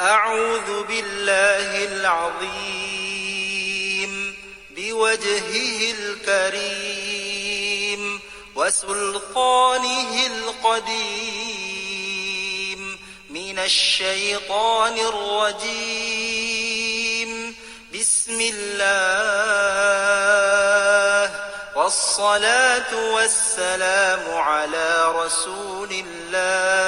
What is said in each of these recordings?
أعوذ بالله العظيم بوجهه الكريم وسلطانه القديم من الشيطان الرجيم. بسم الله والصلاة والسلام على رسول الله.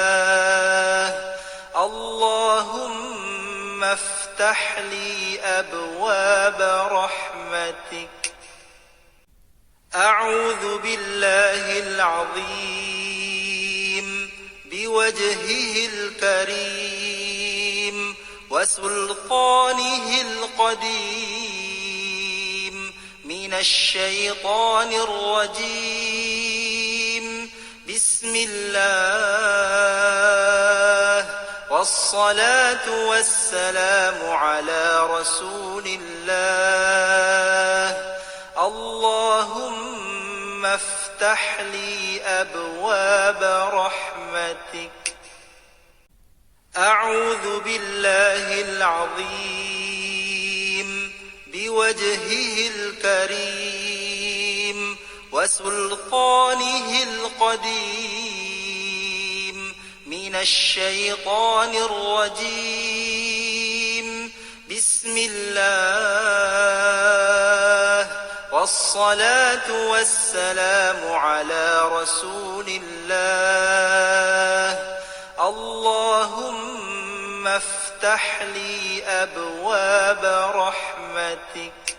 اللهم افتح لي أبواب رحمتك. أعوذ بالله العظيم بوجهه الكريم وسلطانه القديم من الشيطان الرجيم. بسم الله والصلاة والسلام على رسول الله. اللهم افتح لي أبواب رحمتك. أعوذ بالله العظيم بوجهه الكريم وسلطانه القديم من الشيطان الرجيم. بسم الله والصلاة والسلام على رسول الله. اللهم افتح لي أبواب رحمتك.